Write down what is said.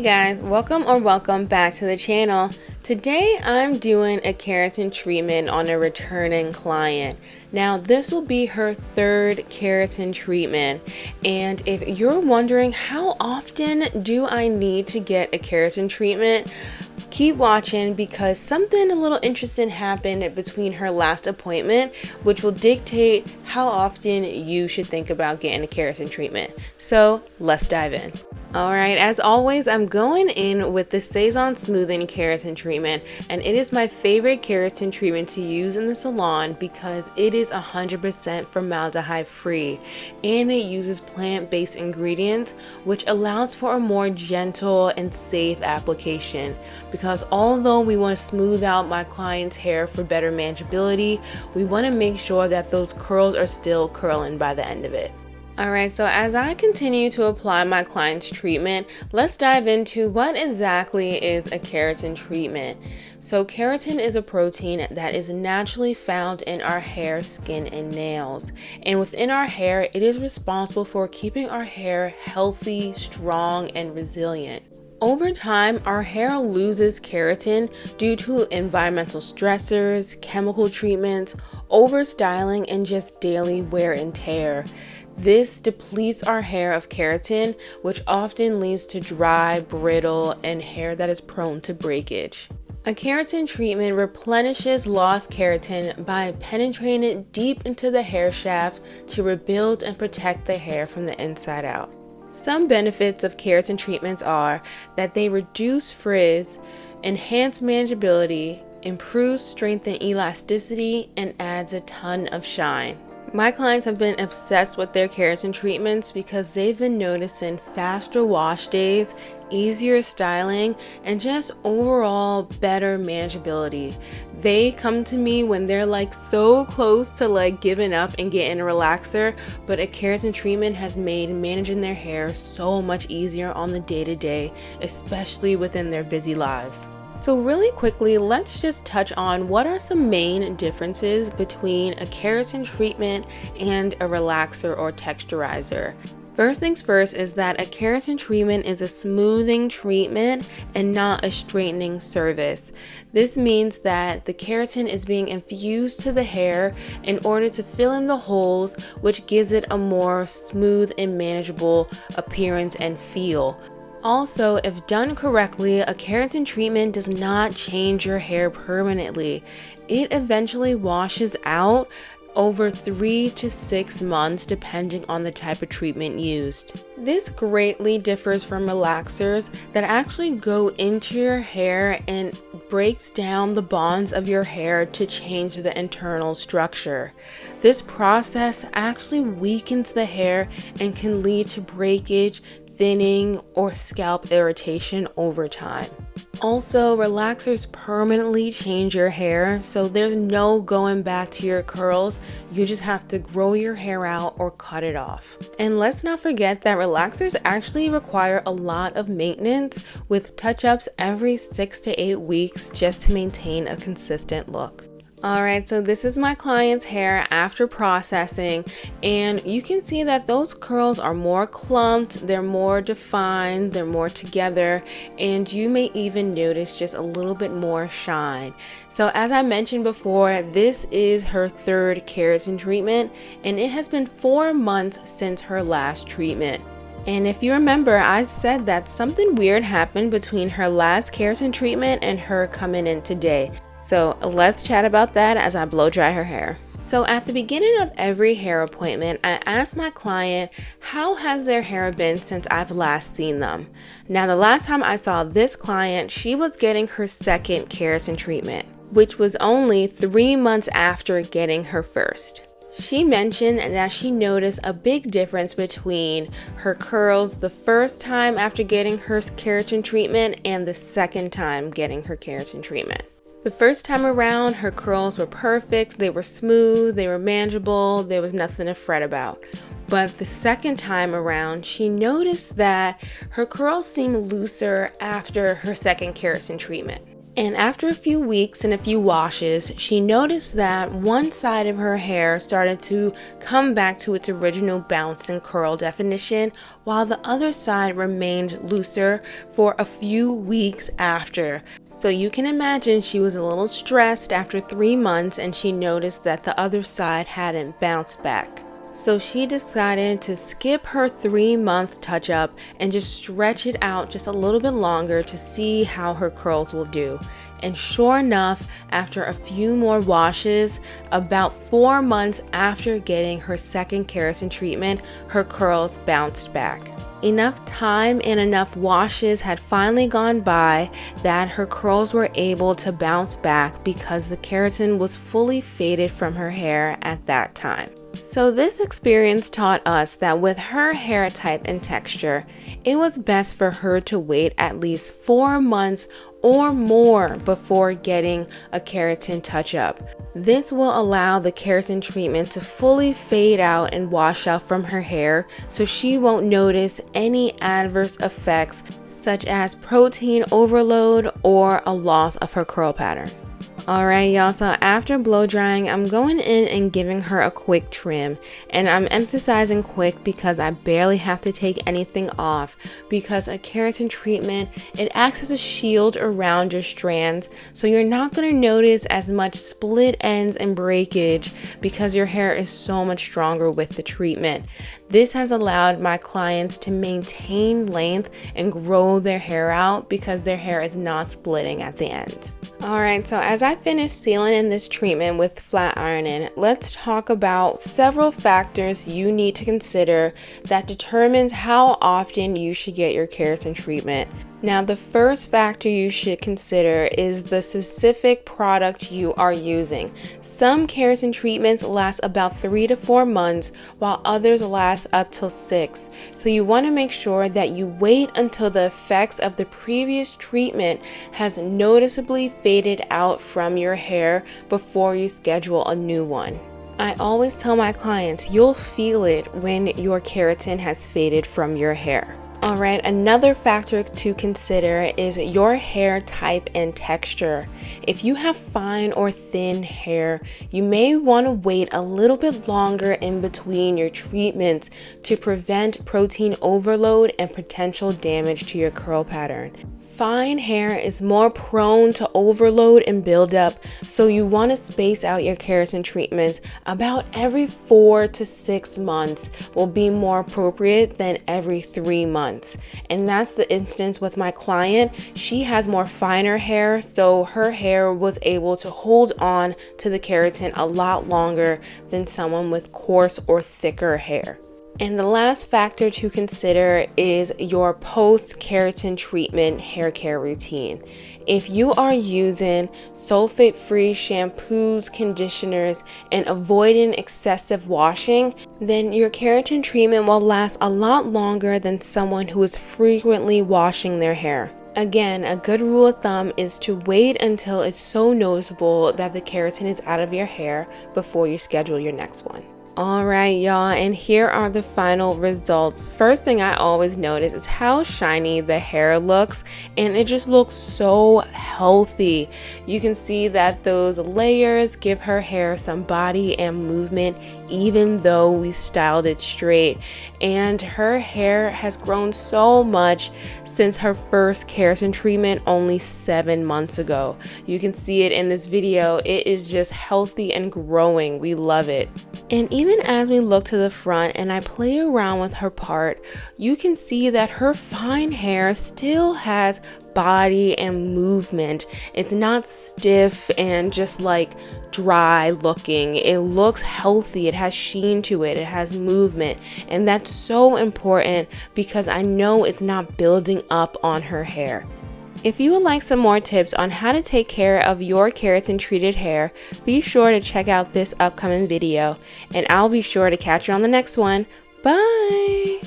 Hey guys, welcome back to the channel. Today I'm doing a keratin treatment on a returning client. Now this will be her third keratin treatment, and if you're wondering how often do I need to get a keratin treatment, keep watching because something a little interesting happened between her last appointment, which will dictate how often you should think about getting a keratin treatment. So let's dive in. Alright, as always, I'm going in with the Cezanne Smoothing Keratin Treatment, and it is my favorite keratin treatment to use in the salon because it is 100% formaldehyde free, and it uses plant-based ingredients, which allows for a more gentle and safe application. Because although we want to smooth out my client's hair for better manageability, we want to make sure that those curls are still curling by the end of it. Alright, so as I continue to apply my client's treatment, let's dive into what exactly is a keratin treatment. So keratin is a protein that is naturally found in our hair, skin, and nails. And within our hair, it is responsible for keeping our hair healthy, strong, and resilient. Over time, our hair loses keratin due to environmental stressors, chemical treatments, overstyling, and just daily wear and tear. This depletes our hair of keratin, which often leads to dry, brittle, and hair that is prone to breakage. A keratin treatment replenishes lost keratin by penetrating it deep into the hair shaft to rebuild and protect the hair from the inside out. Some benefits of keratin treatments are that they reduce frizz, enhance manageability, improve strength and elasticity, and adds a ton of shine. My clients have been obsessed with their keratin treatments because they've been noticing faster wash days, easier styling, and just overall better manageability. They come to me when they're like so close to giving up and getting a relaxer, but a keratin treatment has made managing their hair so much easier on the day-to-day, especially within their busy lives. So really quickly, let's just touch on what are some main differences between a keratin treatment and a relaxer or texturizer. First things first is that a keratin treatment is a smoothing treatment and not a straightening service. This means that the keratin is being infused to the hair in order to fill in the holes, which gives it a more smooth and manageable appearance and feel. Also, if done correctly, a keratin treatment does not change your hair permanently. It eventually washes out over 3 to 6 months depending on the type of treatment used. This greatly differs from relaxers that actually go into your hair and breaks down the bonds of your hair to change the internal structure. This process actually weakens the hair and can lead to breakage, thinning, or scalp irritation over time. Also, relaxers permanently change your hair, so there's no going back to your curls. You just have to grow your hair out or cut it off. And let's not forget that relaxers actually require a lot of maintenance, with touch-ups every 6 to 8 weeks just to maintain a consistent look. Alright, so this is my client's hair after processing, and you can see that those curls are more clumped, they're more defined, they're more together, and you may even notice just a little bit more shine. So as I mentioned before, this is her third keratin treatment, and it has been 4 months since her last treatment. And if you remember, I said that something weird happened between her last keratin treatment and her coming in today. So let's chat about that as I blow dry her hair. So at the beginning of every hair appointment, I ask my client how has their hair been since I've last seen them. Now the last time I saw this client, she was getting her second keratin treatment, which was only 3 months after getting her first. She mentioned that she noticed a big difference between her curls the first time after getting her keratin treatment and the second time getting her keratin treatment. The first time around, her curls were perfect, they were smooth, they were manageable, there was nothing to fret about. But the second time around, she noticed that her curls seemed looser after her second keratin treatment. And after a few weeks and a few washes, she noticed that one side of her hair started to come back to its original bounce and curl definition, while the other side remained looser for a few weeks after. So you can imagine she was a little stressed after 3 months, and she noticed that the other side hadn't bounced back. So she decided to skip her 3-month touch-up and just stretch it out just a little bit longer to see how her curls will do. And sure enough, after a few more washes, about 4 months after getting her second keratin treatment, her curls bounced back. Enough time and enough washes had finally gone by that her curls were able to bounce back because the keratin was fully faded from her hair at that time. So this experience taught us that with her hair type and texture, it was best for her to wait at least 4 months or more before getting a keratin touch-up. This will allow the keratin treatment to fully fade out and wash out from her hair, so she won't notice any adverse effects such as protein overload or a loss of her curl pattern. Alright y'all, so after blow drying, I'm going in and giving her a quick trim, and I'm emphasizing quick because I barely have to take anything off, because a keratin treatment, it acts as a shield around your strands, so you're not going to notice as much split ends and breakage because your hair is so much stronger with the treatment. This has allowed my clients to maintain length and grow their hair out because their hair is not splitting at the ends. Alright, so as I finish sealing in this treatment with flat ironing, let's talk about several factors you need to consider that determines how often you should get your keratin treatment. Now, the first factor you should consider is the specific product you are using. Some keratin treatments last about 3 to 4 months, while others last up till 6. So you want to make sure that you wait until the effects of the previous treatment has noticeably faded out from your hair before you schedule a new one. I always tell my clients, you'll feel it when your keratin has faded from your hair. Alright, another factor to consider is your hair type and texture. If you have fine or thin hair, you may want to wait a little bit longer in between your treatments to prevent protein overload and potential damage to your curl pattern. Fine hair is more prone to overload and buildup, so you want to space out your keratin treatments about every 4 to 6 months will be more appropriate than every 3 months. And that's the instance with my client. She has more finer hair, so her hair was able to hold on to the keratin a lot longer than someone with coarse or thicker hair. And the last factor to consider is your post-keratin treatment hair care routine. If you are using sulfate-free shampoos, conditioners, and avoiding excessive washing, then your keratin treatment will last a lot longer than someone who is frequently washing their hair. Again, a good rule of thumb is to wait until it's so noticeable that the keratin is out of your hair before you schedule your next one. Alright y'all, and here are the final results. First thing I always notice is how shiny the hair looks, and it just looks so healthy. You can see that those layers give her hair some body and movement even though we styled it straight. And her hair has grown so much since her first keratin treatment only 7 months ago. You can see it in this video. It is just healthy and growing. We love it. And even as we look to the front and I play around with her part, you can see that her fine hair still has body and movement. It's not stiff and just like dry looking. It looks healthy. It has sheen to it. It has movement. And that's so important because I know it's not building up on her hair. If you would like some more tips on how to take care of your keratin treated hair, be sure to check out this upcoming video, and I'll be sure to catch you on the next one. Bye!